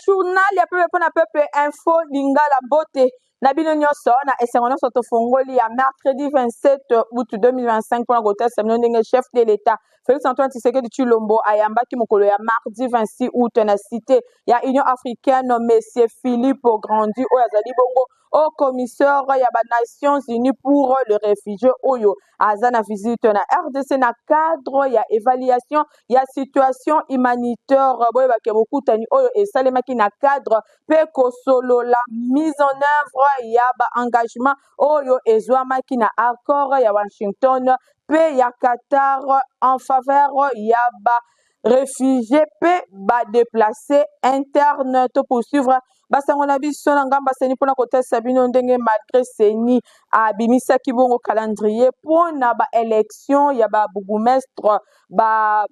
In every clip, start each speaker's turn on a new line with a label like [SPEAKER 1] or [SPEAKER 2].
[SPEAKER 1] Journal ya pepe na pepe info lingala bote na bino nyonso na esengo nyonso tofongoli ya mercredi 27 août 2025 mpona kotesa bino ndenge chef de l'état Félix Antoine Tshisekedi Tshilombo ayambaki mokolo ya mardi 26 août na cité ya Union africaine monsieur Philippe Grandi oyo azali bongo au commissaire ya ba Nations Unies pour le réfugié oyo aza na visite na RDC na cadre ya évaluation ya situation humanitaire boye bake bokutani oyo esalemaki na cadre pe kosolola mise en œuvre ya ba engagement oyo ezwamaki na accord ya Washington pe ya Qatar en faveur ya ba réfugiés pe ba déplacés internes to poursuivre basango na biso na ngamba seni mpona kotesa bino ndenge malgré seni abimisaki bongo calendrier mpona ba élection ya ba bourgmestre ba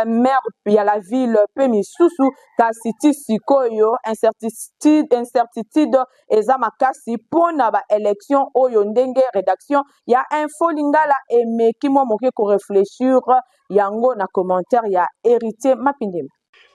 [SPEAKER 1] maire ya la ville pe misusu kasi ti sikoyo incertitude eza makasi mpona ba élection oyo ndenge rédaction ya info lingala emeki mwa moke korefléchir yango na commentaire ya héritier Mapindema.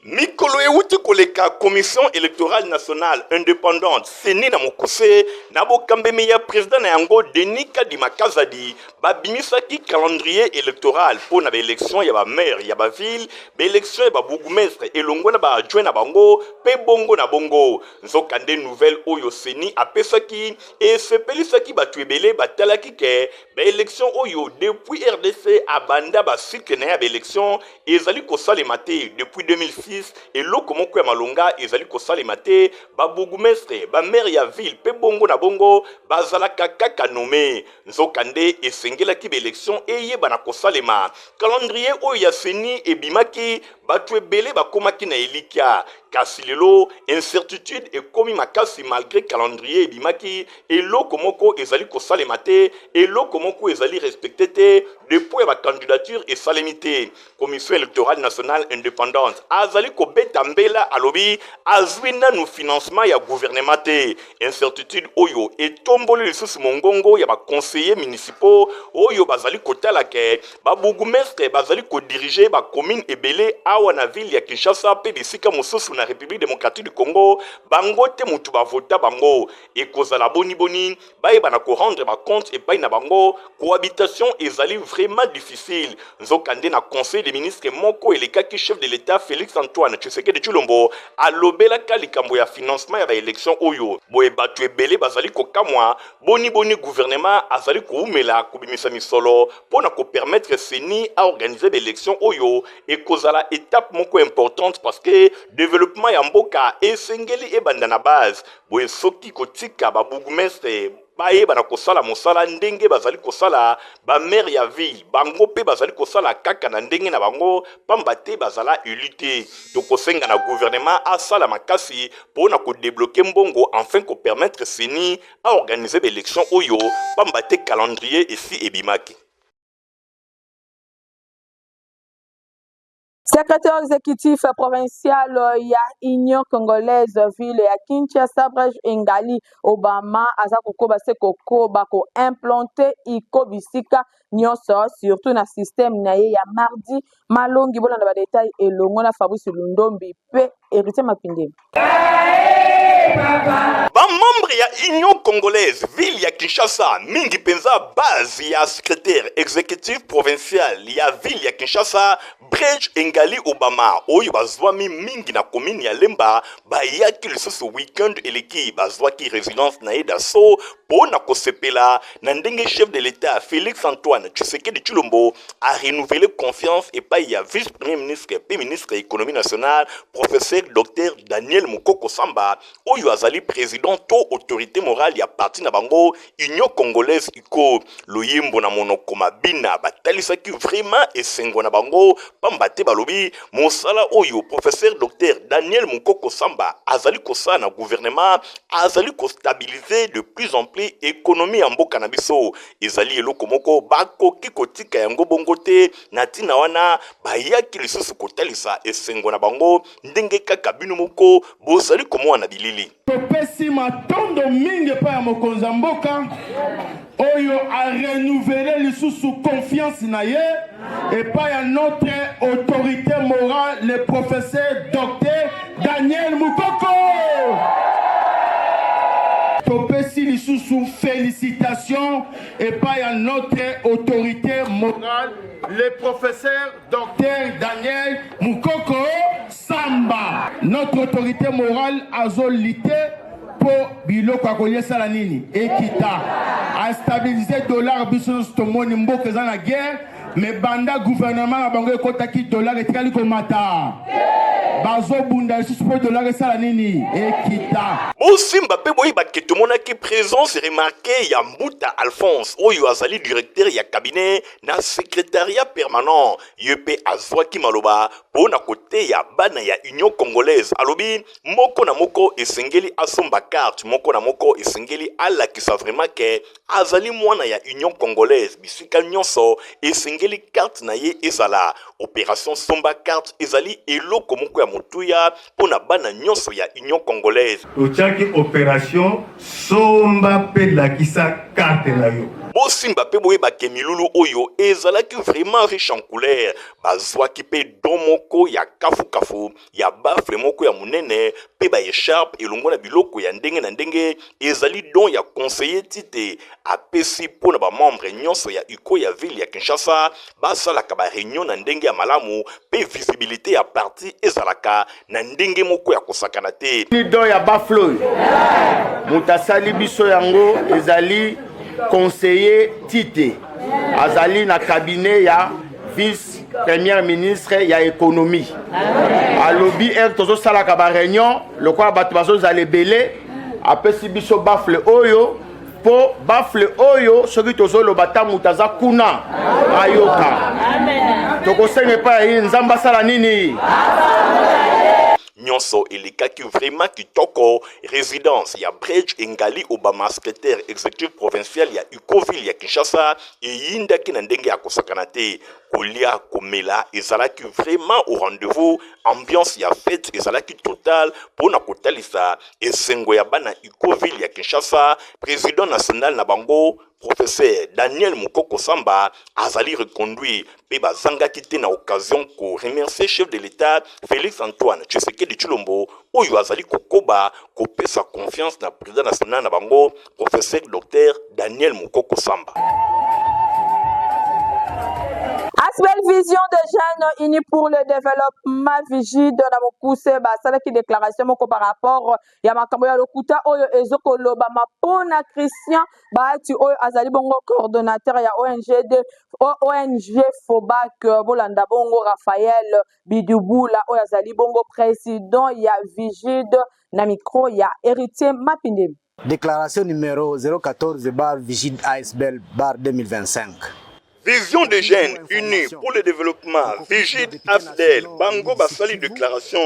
[SPEAKER 2] Mikolo euti koleka commission électorale nationale indépendante seni na mokuse na bokambemi ya président na yango Denis Kadima Kazadi babimisaki calendrier électoral pour na élection ya ba maire ya ba ville élection ya ba bourgmestre elongo na ba adjoint na bango pe bongo na bongo nzokande nouvelle oyo seni apesaki et sepelisaki batu ebele batalaki ke ba élection oyo depuis RDC abanda ba cycle na ya ba élection ezali kosalema te depuis 2006 et loko moko ya malonga ezali kosalema te ba bourgmestre ba maire ya ville pe bongo na bongo bazalaka kaka nommé nzokande esengelaki ba élection eyeba na kosalema calendrier oyo ya seni ebimaki batu ebele bakomaki na elikia kasi lelo incertitude ekomi makasi malgré calendrier ebimaki eloko moko ezali kosalema te eloko moko ezali respecté te depuis ba candidature esalemi te commission électorale nationale indépendante azali kobeta mbela alobi azwi nanu financement ya gouvernement te incertitude oyo etomboli lisusu mongongo ya ba conseillers municipaux oyo bazali kotala ke ba bourgmestre bazali kodiriger ba commune ebele awa na ville ya Kinshasa pe bisika mosusu na République démocratique du Congo bango te mutu bavota bango ekozala boni bayeba na ko rendre ba compte epai na bango cohabitation ezali vraiment difficile nzokande na conseil des ministres moko elekaki chef de l'état Félix Antoine Tshisekedi Tshilombo alobelaka likambo ya financement ya ba élection oyo boye batu ebele bazali kokamwa boni gouvernement azali koumela kobimisa misolo pona ko permettre seni à organiser ba élection oyo ekozala étape moko importante parce que développement ya mboka esengeli ebanda na base boye soki kotika ba bourgmestre bayeba na kosala mosala ndenge bazali kosala ba maire ya ville bango pe bazali kosala kaka na ndenge na bango pamba te bazala élite to kosenga na gouvernement asala makasi pona ko débloquer mbongo enfin ko permettre seni à organiser l'élection oyo pamba te calendrier ici ebimaki.
[SPEAKER 1] Secrétaire exécutif provincial ya Union congolaise ville ya Kinshasa Brèche Engali Obama aza kokoba se kokoba ko implanter iko bisika nyonso surtout na système na ye ya mardi malongi bona na ba détail elongo na Fabrice Lundombi pe Héritier Mapindema.
[SPEAKER 2] Ba membre ya Union congolaise ville ya Kinshasa mingi penza base ya secrétaire exécutif provincial ya ville ya Kinshasa Brèche Engali Obama oyo bazwami mingi na commune ya Lemba bayaki lisusu weekend eleki bazwaki résidence na Edaso pona kosepela na ndenge chef de l'état Félix Antoine Tshisekedi Tshilombo a renouvelé confiance et pa ya vice premier ministre et ministre économie nationale professeur Dr Daniel Mukoko Samba oyo azali président to autorité morale ya parti na bango Union congolaise iko loyembo na monoko mabina batalisaki vraiment esengo na bango pamba te balobi mosala oyo professeur Dr Daniel Mukoko Samba azali kosala na gouvernement azali ko stabiliser de plus en plus économie ya mboka na biso ezali eloko moko bakoki kotika yango bongo te na tina wana bayaki lisusu kotalisa esengo na bango ndenge kaka bino moko bozali komona bilili. Azali.
[SPEAKER 3] Topesi matondo mingi pa ya mokonzi ya mboka oyo a renouvelé lisusu confiance na ye et pas ya notre autorité morale le professeur docteur Daniel Mukoko. Topesi lisusu félicitations et pas ya notre autorité morale le professeur docteur Daniel Mukoko Samba. Notre autorité morale azolité pour biloko akoye sala nini ekita a stabiliser dollar biso tomoni mboka za na guerre mais banda gouvernement na bango ekotaki dollar etikali komata bazo bunda lisusu po dollar esala nini ekita
[SPEAKER 2] Bosimba pe boyi baketumonaki présence remarquée ya Mbuta Alphonse oyo azali directeur ya cabinet na secrétariat permanent yepe azwaki maloba pona kote ya bana ya Union Congolaise alobi moko na moko esengeli asomba carte moko na moko esengeli alakisa vraiment ke azali mwana ya Union Congolaise bisika nyonso esengeli carte na ye ezala opération somba carte ezali eloko moko ya motuya pona bana nyonso ya Union Congolaise.
[SPEAKER 3] Tochaki opération somba pe lakisa carte na yo.
[SPEAKER 2] Bosimba pe boye bakemilulu oyo ezalaki vraiment riche en couleur bazwaki pe domoko ya kafu ya bafle moko ya munene pe ba écharpe elongo na biloko ya ndenge na ndenge ezali don ya conseiller tite apesi pona ba membre nyonso ya uko ya ville ya Kinshasa basalaka ba réunion na ndenge ya malamu pe visibilité ya parti ezalaka na ndenge moko ya kosakana te
[SPEAKER 4] ni don ya baflo mutasali biso yango ezali conseiller Tite azali na cabinet ya vice premier ministre ya économie alobi tozo salaka ba réunion lokwa bato bazozala ebele apesi biso bafle oyo po bafle oyo soki tozoloba ta mutu aza kuna ayoka tokosenga epai ya nzambe asala nini
[SPEAKER 2] nyonso elikaki vraiment kitoko résidence ya Bridge Engali Obama secrétaire exécutif provincial ya Ukoville ya Kinshasa eyindaki na ndenge ya kosakana te kolia komela ezalaki vraiment au rendez-vous ambiance ya fête ezalaki total pona kotalisa esengo ya bana Ukoville ya Kinshasa président national na bango professeur Daniel Mukoko Samba azali reconduit pe bazangaki te na occasion ko remercier chef de l'État Félix Antoine Tshisekedi Tshilombo oyo azali kokoba kopesa confiance na président national na bango professeur docteur Daniel Mukoko Samba.
[SPEAKER 1] Asbel Vision de jeunes unis pour le développement vigide na mokuse basala ki déclaration moko par rapport ya makambo ya lokuta oyo ezokoloba mapona Christian Bahati oyo azali bongo coordonnateur ya ONG Fobac bolanda bongo Raphaël Bidubula oyo azali bongo président ya vigide na micro ya Héritier Mapindemi.
[SPEAKER 5] Déclaration numéro 014 bar vigide ASBL bar 2025.
[SPEAKER 2] Vision des jeunes unis pour le développement, Vigide Afdel, Bango Basali déclaration,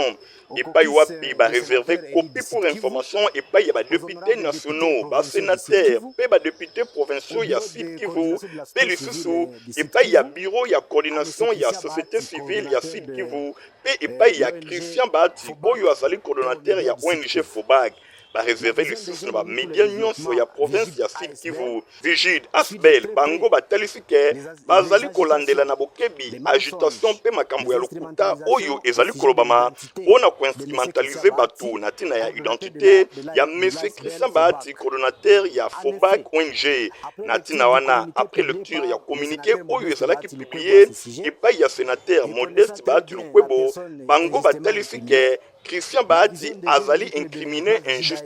[SPEAKER 2] et pas wapi, ba réservé copie pour information, et pas y a députés nationaux, ba sénateurs, et ba députés provinciaux, y a Sud Kivu, et le sous, et pas y a bureau, y a coordination, y a société civile, y a Sud Kivu, et pas y a Christian Bahati, Boyo Azali coordonnateur, y a ONG Fobac. Ba réservé le sous na ba média nyonso ya province ya Sud Kivu Vigide Asbel Bango batalisike bazali kolandela na bokebi agitation pe makambo ya lokuta oyo ezali kolobama pona koinstrumentaliser batu na tina ya identité ya Monsieur Christian Bahati coordonnateur ya Fobac ONG na tina wana après lecture ya communiqué oyo ezalaki publié et pas ya sénateur Modeste Bahati Lukwebo Bango batalisike Christian Bahati azali incriminé injustement.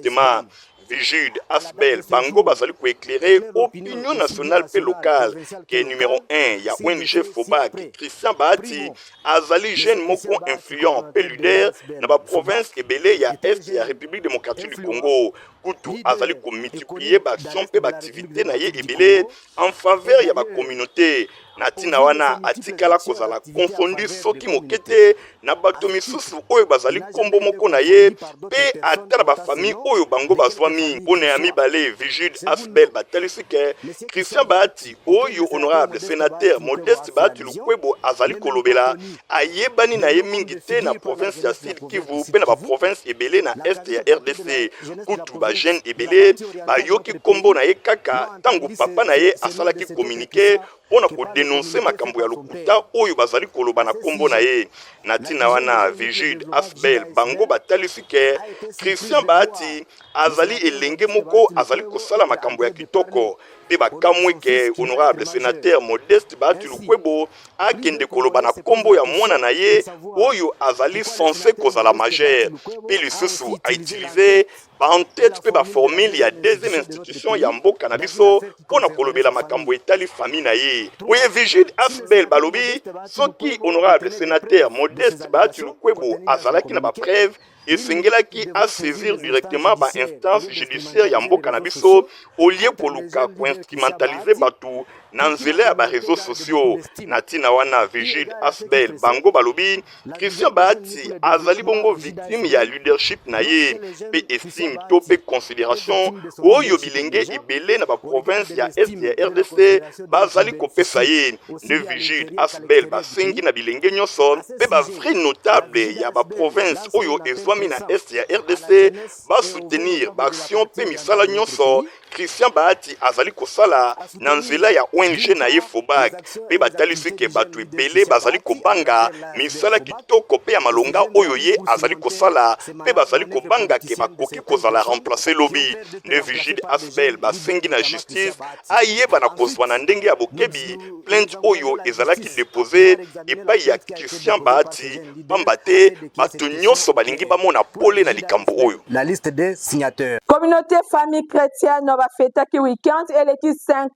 [SPEAKER 2] Vigide Asbel Bango bazali ko éclairer opinion nationale et locale qui est numéro 1 ya ONG Fobac Christian Bahati azali jeune moko influent pe leader na ba province ebele ya est ya République démocratique du Congo kutu azali komultiplier baaction mpe baaktivité na ye ebele en faveur ya bakommunauté na ntina wana atikala kozala confondu soki moke te na bato misusu oyo bazali nkombo moko na ye mpe ata na bafamille oyo bango bazwami mpona ya mibale Vigide Asbel batalisi ke Christian Bahati oyo honorable sénateur Modeste Bahati Lukwebo azali kolobela ayebani na ye mingi te na province ya Sud Kivu mpe na baprovince ebele na este ya RDC kutu bajeune ebele bayoki nkombo na ye kaka ntango papa na ye asalaki communiqué mpona kodenonse makambo ya lokuta oyo bazali koloba na nkombo na ye na ntina wana Vigide Asbel bango batalisi ke Christian Bahati azali elenge moko azali kosala makambo ya kitoko mpe bakamwi ke honorable sénateur Modeste Bahati Lukwebo akende koloba na nkombo ya mwana na ye oyo azali censé kozala majeur mpe lisusu autilize baentete mpe baformule ya deuxième institution ya mboka na biso mpona kolobela makambo etali famille na ye oye Vigide Asbel balobi soki honorable sénateur Modeste Bahati Lukwebo azalaki na bapreuve esengelaki asaisir directement bainstance judiciaire ya mboka na biso olie koluka koinstrumentalize bato na nzela ya bareseau sociaux na ntina wana Vigide Asbel bango balobi Christian Bahati azali bongo victime ya leadership na ye mpe estime to mpe considération oyo bilenge ebele na baprovince ya este ya RDC bazali kopesa ye nde Vigide Asbel basengi na bilenge nyonso mpe bavrai notable ya baprovince oyo ezwami na este ya RDC basoutenir baaction mpe misala nyonso Christian Bahati azali kosala na nzela ya ONG na ye Fobag mpe batalisi ke bato ebele bazali kobanga misala kitoko mpe ya malonga oyo ye azali kosala mpe bazali kobanga ke bakoki kozala remplace lobi nde Vigide Asbel basengi na justice ayeba na kozwa na ndenge ya bokebi plainte oyo ezalaki depose epai ya Christian Bahati pamba te bato nyonso balingi bamona pole na likambo oyo.
[SPEAKER 5] La liste des signataires.
[SPEAKER 1] Communauté famille chrétienne va fêter qui week-end et les 50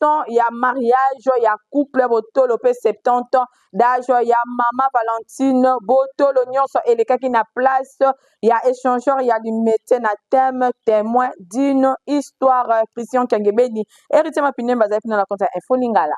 [SPEAKER 1] ans il y a mariage il y a couple botolo pe 70 ans d'âge il y a maman Valentine botolo nyonso et les qui na place il y a échangeur il y a du métier na thème témoin d'une histoire Christian Kangebeni héritier mapine bazafi na la compte info lingala.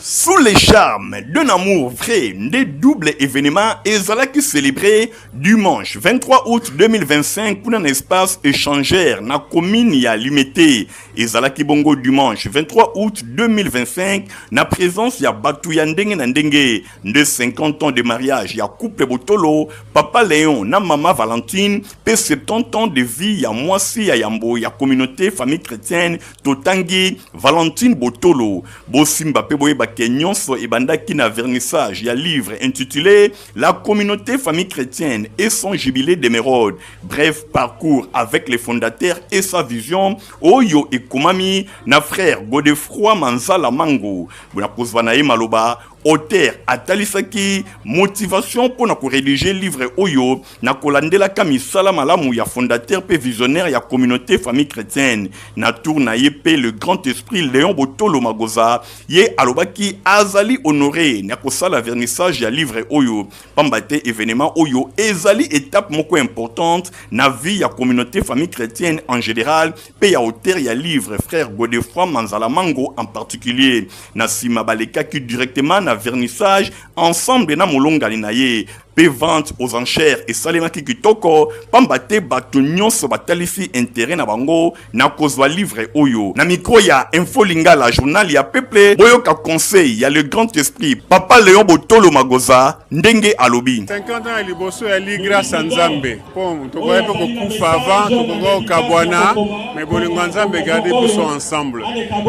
[SPEAKER 2] Sous les charmes d'un amour vrai, des doubles événements ezalaki célébré dimanche 23 août 2025 pour un espace échangeur na commune ya Limete. Ezalaki bongo dimanche 23 août 2025 na présence ya batu ya ndenge na ndenge de 50 ans de mariage ya couple botolo papa Léon na mama Valentine pe 70 ans de vie ya mwasi ya yambo ya communauté famille chrétienne Totangi Valentine Botolo bosimba pe boyeba nyonso ebandaki na vernissage ya livre intitulé La communauté famille chrétienne et son jubilé d'émeraude. Bref parcours avec les fondateurs et sa vision oyo ekomami na frère Godefroy Manzala Mango. Bona kozwana ye maloba auteur atalisaki motivation pour na ko rédiger livre oyo na kolandela ka misala malamu ya fondateur pe visionnaire ya communauté famille chrétienne na tour na ye pe le grand esprit Léon Botolo Magoza ye alobaki azali honoré na kosala vernissage ya livre oyo pambate événement oyo ezali étape moko importante na vie ya communauté famille chrétienne en général pe ya auteur ya livre frère Godefroy Manzala Mango en particulier na sima balekaki directement na vernissage ensemble na molongali na ye pe vente aux enchères et salemaki kitoko pambate bato nyonso batalisi intérêt na bango na kozwa livre oyo na micro ya info lingala journal ya peuple boyoka conseil ya le grand esprit papa Léon Botolo Magoza ndenge alobi
[SPEAKER 6] 50 ans liboso ya li grâce à Nzambe pom to boye ko kufa avant to ko kabwana mais bolingo Nzambe garder biso ensemble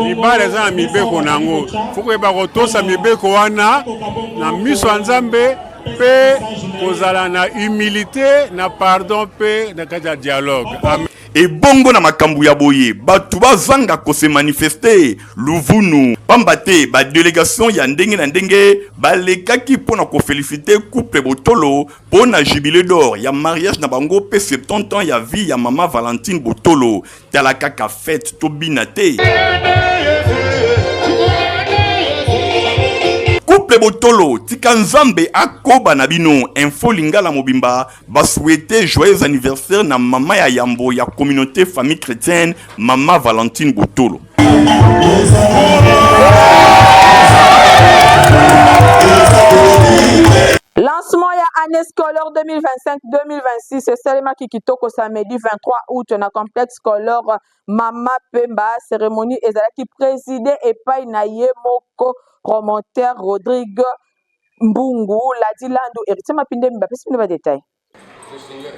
[SPEAKER 6] libale za mibeko nango fuko ba ko tosa mibeko wana na miso Nzambe pe kozala na humilité na pardon pe na kata dialogue. Amen.
[SPEAKER 2] Et bongo na makambu ya boye batu bazanga ko se manifester luvunu pambate ba délégation ya ndenge na ndenge balekaki pona ko féliciter couple Botolo pona jubilé d'or ya mariage na bango pe 70 ans ya vie ya mama Valentine Botolo talaka ka fête tobinate couple Nzambe botolo tika Nzambe akoba na bino info lingala mobimba ba souhaiter joyeux anniversaire na mama ya yambo ya communauté famille chrétienne Mama Valentine Botolo.
[SPEAKER 1] Lancement ya année scolaire 2025-2026 c'est seulement kitoko samedi 23 août na complexe scolaire Mama Pemba. Cérémonie ezalaki présidé epai na ye moko promoteur Rodrigue Mbungu Ladilandu Héritier Mapinde Mbapesi mino ba détail.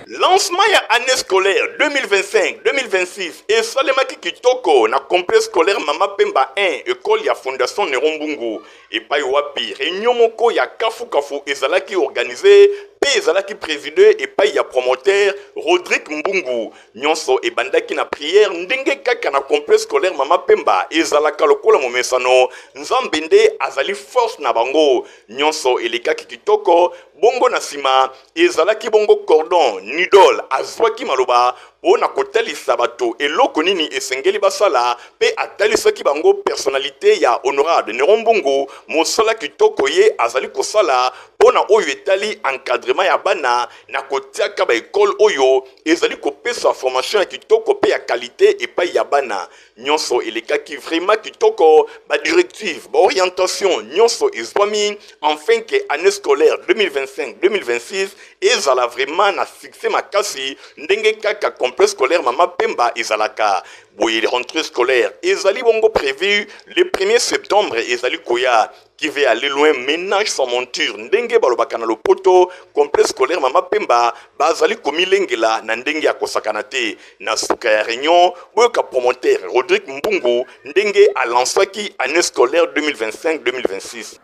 [SPEAKER 2] Lancement ya année scolaire 2025-2026 et Salemaki Kitoko na complexe scolaire Mama Pemba 1 école ya Fondation Nerombungu et pa wapi réunion moko ya kafu ezalaki organisé pe ezalaki présidé et pa ya promoteur Rodrigue Mbungu nyonso e bandaki na prière ndenge kaka na complexe scolaire Mama Pemba ezalaka lokola momesano Nzambende azali force na bango nyonso elekaki kitoko bongo na sima ezalaki bongo cordon nidol azwaki maloba pona kotalisa bato eloko nini esengeli basala pe atalisaki bango personnalité ya honorable Nerombungu mosala kitoko ye azali kosala pona oyo etali encadrement ya bana na kotiaka ba école oyo ezali kopesa formation ya kitoko pe ya qualité epai ya bana nyonso elekaki vraiment kitoko ba directive ba orientation nyonso ezwami enfin que année scolaire 2025-2026 ezala vraiment na succès makasi ndenge kaka complexe scolaire Mama Pemba ezalaka boye rentrée scolaire ezali bongo prévu le 1er septembre ezali koya qui veut aller loin ménage sans monture ndenge balobaka na lopoto complexe scolaire Mama Pemba bazali komilengela na ndenge ya kosakana te na suka ya réunion boyoka promoteur Rodrigue Mbungu ndenge alansaki année scolaire 2025-2026.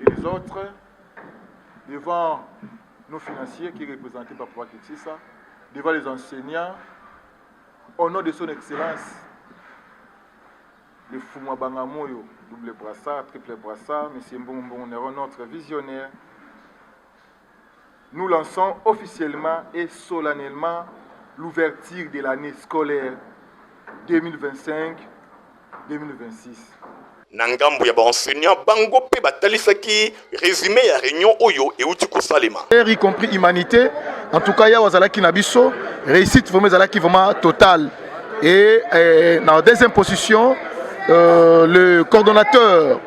[SPEAKER 7] Les autres devant nos financiers qui est représenté par Papa Kitsisa, devant les enseignants, au nom de son excellence, le Fumwa Bangamoyo, double brassard, triple brassard, M. Mbongo Nero, notre visionnaire, nous lançons officiellement et solennellement l'ouverture de l'année scolaire 2025-2026.
[SPEAKER 2] Nangambu ya enseignant bango pe batalisaki résumé ya réunion oyo euti kosalema
[SPEAKER 7] y compris humanité en tout cas ya wazalaki na biso réussite vraiment zalaki vraiment totale et dans la deuxième position le coordonnateur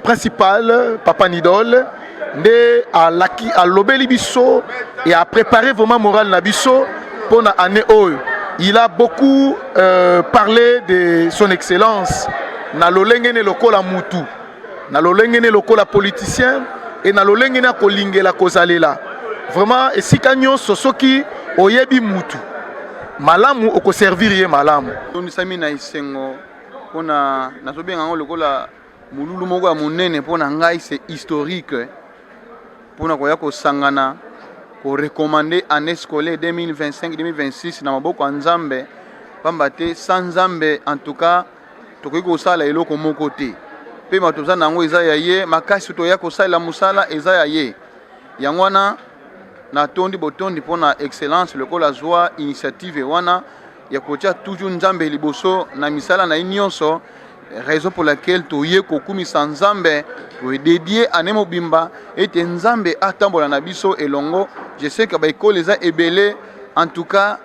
[SPEAKER 7] principal Papa Nidol nde a lobeli biso et a préparé vraiment moral na biso pour na année oyo. Il a beaucoup parlé de son excellence na lolengene lokola mutu na lolengene lokola politicien et na lolengene kolingela kozalela vraiment esika nyonso soki oyebi mutu malamu okoservir ye malamu
[SPEAKER 8] tonisami na isengo pona nazobenga ngo lokola mululu moko ya munene pona ngai c'est historique pona koya kosangana ko recommander année scolaire 2025-2026 na maboko ya Nzambe pamba te sans Nzambe en tout cas tokoki kosala eloko moko te pe bato za nango eza ya ye makasi to ya kosala musala eza ya ye yango wana na tondi botondi pona excellence lokola zwa initiative wana ya kotia toujours Nzambe liboso na misala na nyonso raison pour laquelle toye kokumisa Nzambe to dédié année mobimba ete Nzambe atambola na biso elongo. Je sais que ba école eza ebele en tout cas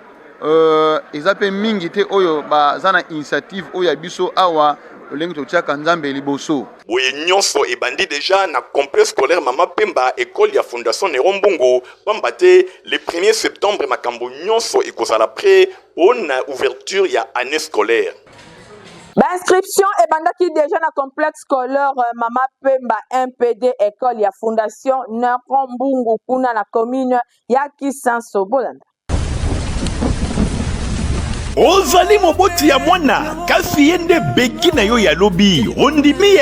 [SPEAKER 8] ezape mingi te oyo bazana initiative oyo abiso awa olengi totiaka Nzambe liboso
[SPEAKER 2] boye nyonso ebandi déjà na complexe scolaire Mama Pemba école ya Fondation Nerombungu pamba te le 1er septembre makambo nyonso ekozala prêt pour na ouverture ya année scolaire.
[SPEAKER 1] Inscription ebandaki déjà na complexe scolaire Mama Pemba 1PD école ya Fondation Nerombungu kuna na commune ya Kisanso Bolanda.
[SPEAKER 2] Ozali moboti ya mwana kasi yende beki na yo ya lobi ondimi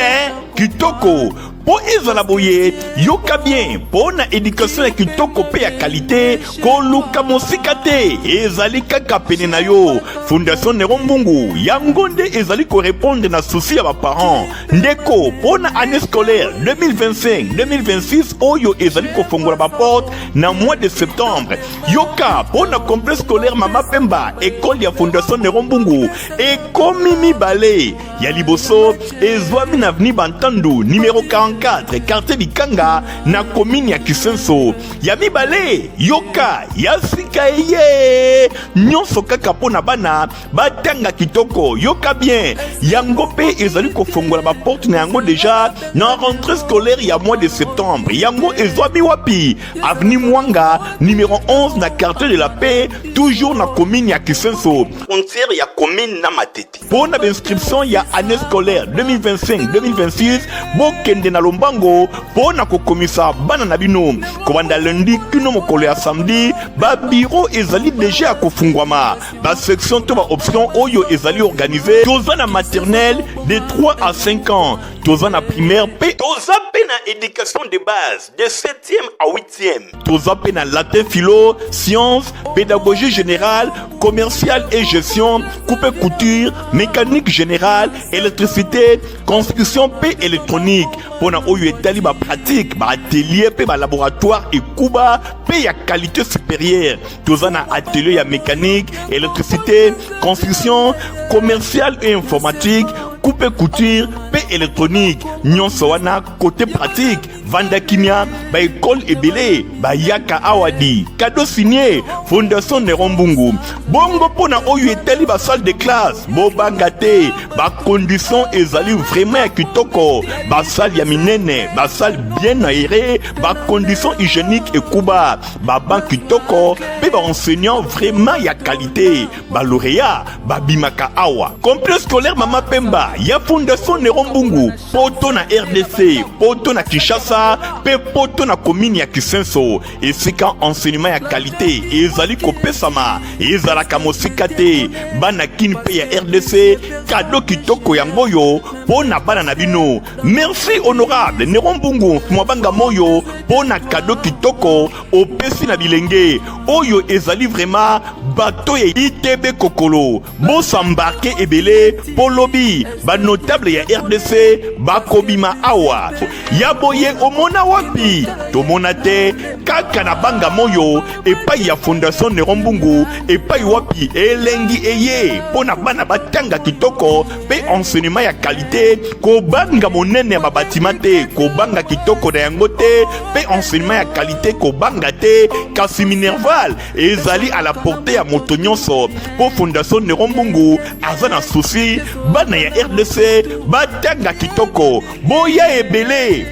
[SPEAKER 2] kitoko po ezala boye yoka bien po na éducation ya kitoko pe ya qualité koluka mosika te ezali kaka pene na yo. Fondation Nerombungu yango nde ezali ko répondre na souci ya ba parents ndeko po na année scolaire 2025-2026 oyo ezali ko fongola ba porte na mois de septembre. Yoka po na complexe scolaire Mama Pemba école ya Fondation Nerombungu ekomi mibale ya liboso ezwami na avenue Bantandu numéro 40 104 quartier Bikanga na commune ya Kisenso. Ya mibale yoka ya sika ye nyonso kaka pona bana batanga kitoko yoka bien yango pe ezali kofongola ba porte na yango déjà na rentrée scolaire ya mois de septembre yango ezwabi wapi avenue Mwanga numéro 11 na quartier de la paix toujours na commune ya Kisenso frontière ya commune na Matete. Pour na inscription ya année scolaire 2025-2026 bokende na Lombango pour na kokomisa bana na bino kobanda lundi kino mokolo ya samedi ba bureau ezali déjà à kofungwama ba section to ba option oyo ezali organisé toza na maternelle de 3 à 5 ans toza na primaire pe toza pe na éducation de base de 7e à 8e toza pe na latin philo sciences pédagogie générale commerciale et gestion coupe couture mécanique générale électricité construction pe électronique pona oyo etali ba pratique ba atelier pe ba laboratoire et kuba pe ya qualité supérieure toza na atelier ya mécanique électricité construction commerciale et informatique coupe couture pe électronique nyonso wana côté pratique vanda kimia ba école ebele ba yaka awadi cadeau signé fondation Nerombungu bongo pona oyo etali ba salle de classe bo bangate ba condition ezali vraiment ya kitoko ba salle ya minene ba salle bien aérée ba condition hygiénique et kuba ba banc kitoko pe ba enseignant vraiment ya qualité ba lauréat ba bimaka awa complexe scolaire mama Pemba ya fondation Nerombungu poto na RDC poto na Kinshasa pe poto na commune ya Kisenso esika enseignement ya qualité ezali kopesama ezalaka mosika te bana kini pe ya RDC cadeau kitoko ya ngoyo pona bana na bino merci honorable Nerombungu mwabanga moyo pona cadeau kitoko opesi na bilenge oyo ezali vraiment bato ya ITB kokolo bosambarke ebele polobi ba notable ya RDC bakobima awa yaboye omona wapi tomona te kaka na banga moyo epai ya fondation Nerombungu epai wapi elengi eye pona bana batanga kitoko pe enseignement ya qualité kobanga monene ya babatima te kobanga kitoko na yango te pe enseignement ya qualité kobanga te kasi Minerval ezali à la portée ya moto nyonso po fondation Nerombungu aza na souci bana ya RDC batanga kitoko boya ebele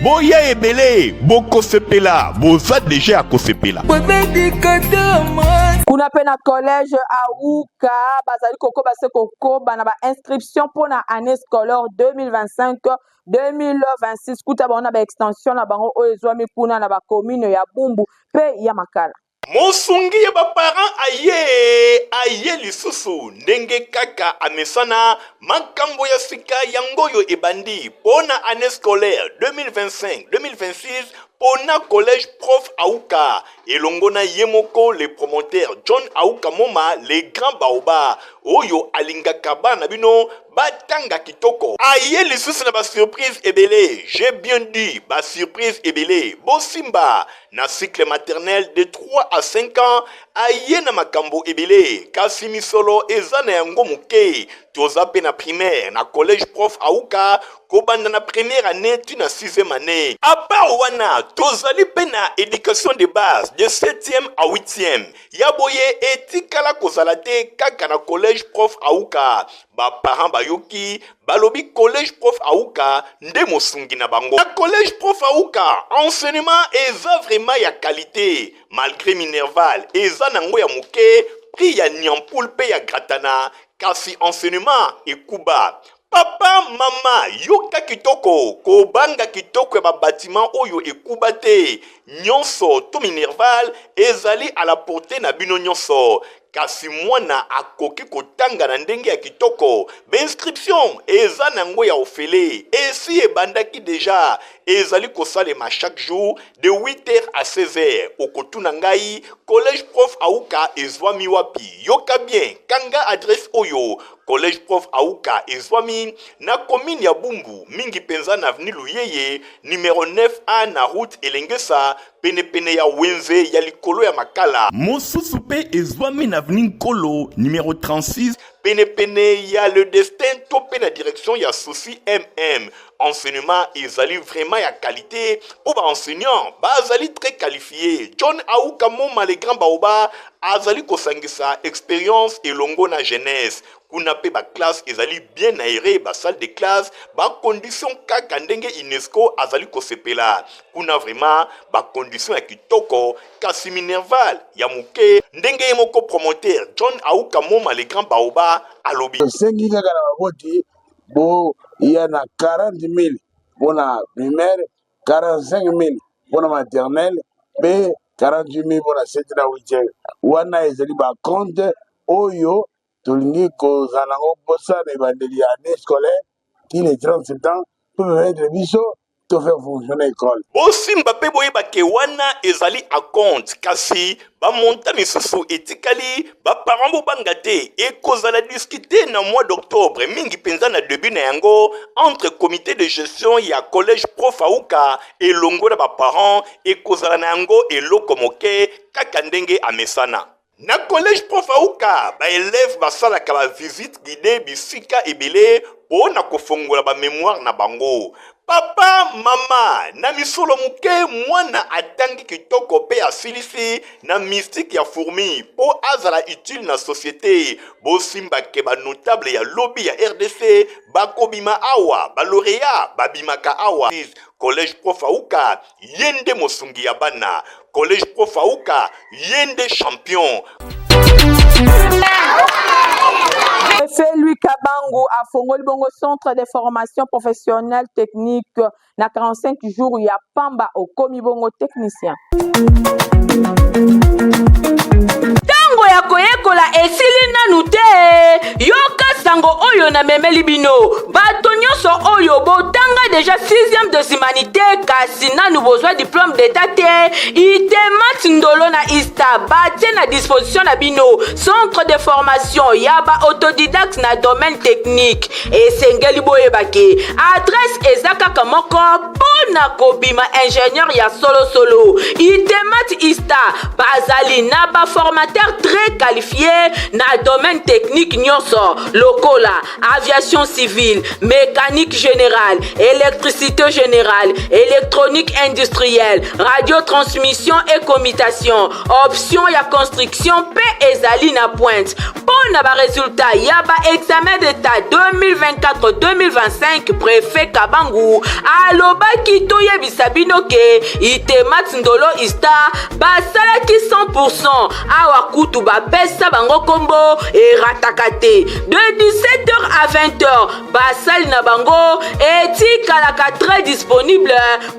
[SPEAKER 2] bokosepela boza deja ya kosepela
[SPEAKER 1] kuna pe na collège Auka bazali koko base koko bana ba inscription pour na année scolaire 2025-2026 kuta baona ba extension na bango oyo ezwami kuna na ba commune ya Bumbu pe ya Makala
[SPEAKER 2] mosungi ya baparent aye lisusu ndenge kaka amesana makambo ya sika yangoyo ebandi pona année scolaire 2025-2026 pona collège prof Auka elongona yemoko le promoteur John Auka Moma le grand baoba oyo alingaka bana bino batanga kitoko aye lisusu na ba surprise ebele j'ai bien dit ba surprise ebele bosimba na cycle maternel de 3 à 5 ans aye na makambo ebele kasi misolo eza na yango muke toza pe na primaire na collège prof Auka kobanda na première année tu na 6e année à part wana tozali pe na éducation de base de 7e à 8e yaboye etikala kozala te kaka na collège prof Auka ba parents bayoki balobi collège prof Auka nde mosungi na bango na collège prof Auka enseignement eza vraiment ya qualité malgré Minerval eza nango ya muke prix ya nyampoul pe ya gratana kasi enseignement ekuba papa mama yoka kitoko kobanga kitoko ya bâtiment oyo ekuba te nyonso to Minerval ezali à la portée na bino nyonso kasi mwana akoki kotanga na ndenge ya kitoko b'inscription eza nango ya ofele esi ebandaki déjà ezali kosalema chaque jour de 8h à 16h okotuna ngai collège prof Auka ezwami wapi yoka bien kanga adresse oyo collège prof Auka ezwami na commune ya Bumbu mingi penza na avenue Luyeye numéro 9A na route Elengesa pene ya Wenze ya likolo ya Makala mosusu pe ezwami na avenue Nkolo numéro 36 Pene ya le destin topé na direction ya souci MM. Enseignement ezali vraiment ya qualité pour ba enseignants bazali très qualifié. John Aouka Moma le grand baoba azali kosangisa expérience elongo na jeunesse. Kuna pe ba classe ezali bien aéré ba salle de classe ba condition kaka ndenge UNESCO azali kosepela. Kuna vraiment ba condition ya kitoko kasi minerval ya muke ndenge moko promoteur John Aouka Moma le grand baoba alobi.
[SPEAKER 9] Sengi kaka na maboti bo ya na 40 000 pour la primaire, 45 000 pour la maternelle, et 48 000 pour la 7e et 8e. Wana ezali ba compte oyo tolingi kozala ngo bossa na bandeli année scolaire qui les 30 septembre pour mettre biso to faire fonctionner l'école.
[SPEAKER 2] Bosimba pe boyeba ke wana ezali a compte kasi ba monta misusu etikali ba parents bo bangate e kozala discuter na mois d'octobre mingi penza na début na yango entre comité de gestion ya collège Prof Aouka et longo na ba parents e kozala na yango eloko moke kaka ndenge amesana. Na collège Prof Aouka ba élève basalaka ba visite guidée bisika ebele po na kofongola ba mémoire na bango. Papa, mama, na misolo muke mwana atangi kitoko pe asilisi na mystique ya fourmi po azala utile na société. Bosimba ke ba notable ya lobby ya RDC bakobima awa, ba lauréat babimaka awa. Collège Prof Aouka yende mosungi ya bana. Collège Prof Aouka yende champion.
[SPEAKER 1] Préfet Louis Kabangu a fongoli bongo centre de formation professionnelle technique na 45 jours ya pamba au komi bongo technicien. Tango ya koyekola esili nanu te yoka sango oyo na memeli bino bato nyonso oyo botanga déjà 6e de humanité kasi nanu besoin diplôme d'état te itemat ndolo na ista batie na disposition na bino centre de formation ya ba autodidacte na domaine technique esengeli boyebake adresse eza kaka moko pona kobima ingénieur ya solo itemat ista bazali na ba formateur très qualifié na domaine technique nyonso lokola aviation civile, mécanique générale, électricité générale, électronique industrielle, radiotransmission et commutation, option ya construction pe ezali na pointe. Pour na ba résultat ya ba examen d'état 2024-2025 préfet Kabangu alobaki toyebisa bino ke itemat ndolo ista basalaki 100% awa kutu bapesa bango kombo e ratakate de 17h à 20h basali na bango etikalaka très disponible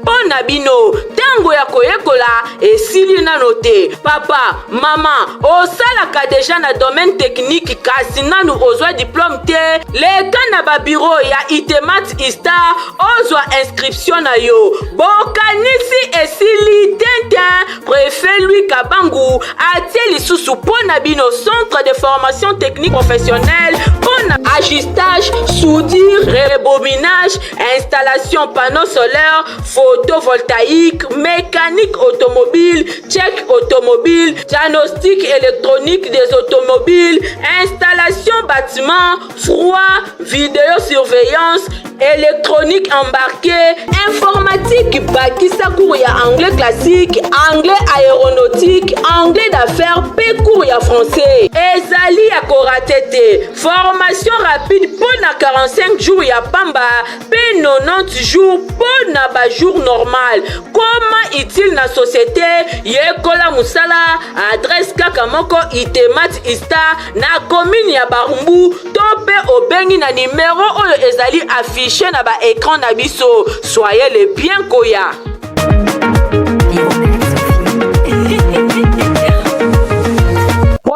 [SPEAKER 1] pour na bino tango ya koyekola esili nano te papa mama osalaka déjà na domaine technique kasi nanu ozwa diplôme te leka na ba bureau ya itemat ista ozwa inscription na yo bokanisi esili tintin préfet Louis Kabangu atie lisusu pona bino centre de formation technique professionnelle pona ajustage, soudure, rebobinage, installation panneaux solaires, photovoltaïque, mécanique automobile, check automobile, diagnostic électronique des automobiles, installation bâtiment, froid, vidéosurveillance, électronique embarquée, informatique, bakisa cours ya anglais classique, anglais aéronautique, anglais d'affaires, pe cours ya français. Ezali ya koratete, formation rapide pour na 45 jours ya pamba, pe 90 jours pour na ba jour normal. Comment utile na société, yekola musala, adresse kaka moko itemat ista na commune ya Barumbu, tope obengi na numéro oyo ezali affiché na ba écran na biso. Soyez les bien koya.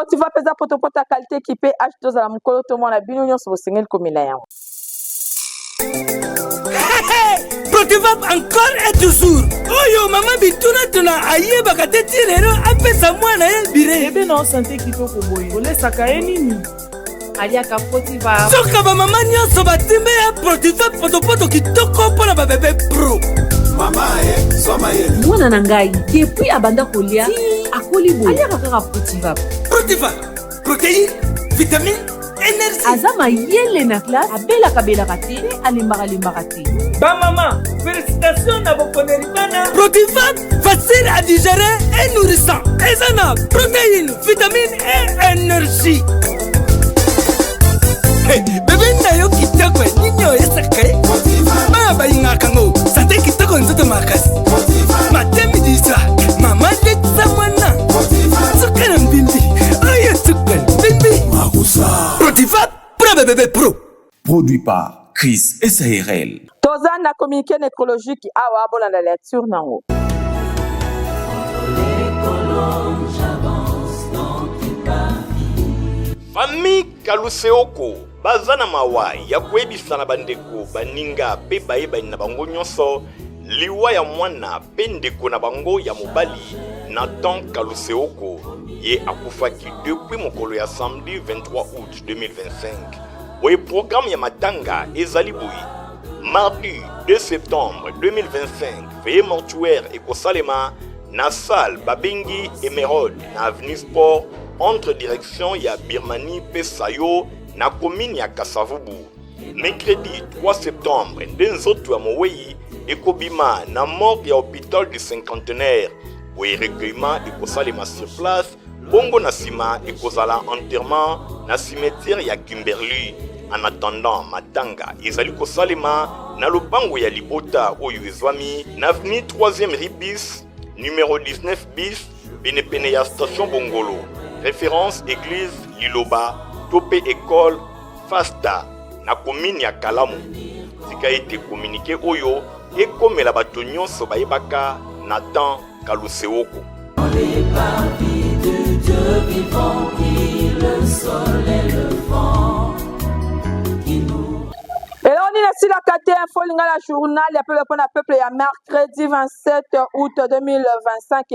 [SPEAKER 1] Tu vas peser pour ta qualité qui peut acheter dans la mukolo to mona bino nyonso bo sengel komela yango.
[SPEAKER 10] Protivap encore et toujours. Oyo mama bituna tuna ayeba kateti lero apesa mwana ye bire.
[SPEAKER 11] Ebe na santé kitoko boye. Olesaka ye nini? Aliaka Protivap.
[SPEAKER 10] Soka ba mama nyonso batimbe ya Protivap poto kitoko pona ba bébé pro.
[SPEAKER 11] Mama soma ye. Mwana na ngai depuis abanda kolia akoli boye. Aliaka kaka Protivap.
[SPEAKER 10] Protivap, protéines, vitamines
[SPEAKER 11] énergie azama yele na classe abelaka te alembaka te.
[SPEAKER 10] Bamama, félicitations na bokoneri bana. Protivat, facile à digérer et nourrissant. Ezana, protéines, vitamines et énergie. Hey, bébé na yo kitoko ninyo esaka. Baba ingakango, santé kitoko nzoto makasi. Matemi disa, mama letsa mwana. Sukana mbimbi, oye sukana mbimbi. Protivat, pro bébé pro.
[SPEAKER 12] Produit par Chris SARL.
[SPEAKER 1] Toza na communiqué nécrologique awa bolanda lecture nango.
[SPEAKER 2] Famille Kaluseoko bazana mawa ya kwebisa na bandeko baninga pe bayeba na bango nyonso liwa ya mwana pe ndeko na bango ya mobali Nathan Kaluseoko ye akufaki depuis mokolo ya samedi 23 août 2025. Oye programme ya matanga ezali boyi mardi 2 septembre 2025 veye mortuaire ekosalema na salle babengi Emerald na avenue Sport entre direction ya Birmanie pe Sayo na commune ya Kasavubu. Mercredi 3 septembre nde nzoto ya mowei ekobima na morgue ya hôpital du cinquantenaire. Oye recueillement ekosalema sur place bongo na sima ekozala enterrement na cimetière ya Kimberley. En attendant matanga ezali kosalema na lopango ya libota oyo ezwami na avenue 3e rue bis numéro 19 bis pene ya station Bongolo. Référence église Liloba Topé école Fasta na commune ya Kalamu. Sika ete communiqué oyo ekomela bato nyonso bayebaka Nathan Kaluseoko.
[SPEAKER 13] Dans les parvis de Dieu vivant qui le sol et le vent.
[SPEAKER 1] Et là, on est ici la KT Info, la journal, il y a peu de peuple, il y a mercredi 27 août 2025,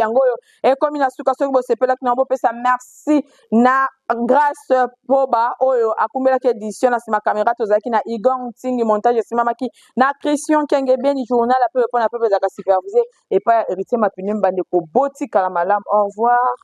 [SPEAKER 1] et comme il a su que c'est peu là que nous ça merci, na grâce Boba, oyo, akumela ki édition, na sima caméra, tozaki na Igong Ting, montage, sima maki, na Christian Kengeben, journal, à peu de peuple, supervisé, et pas héritier ma punim, bande ko boti kalamalam, au revoir.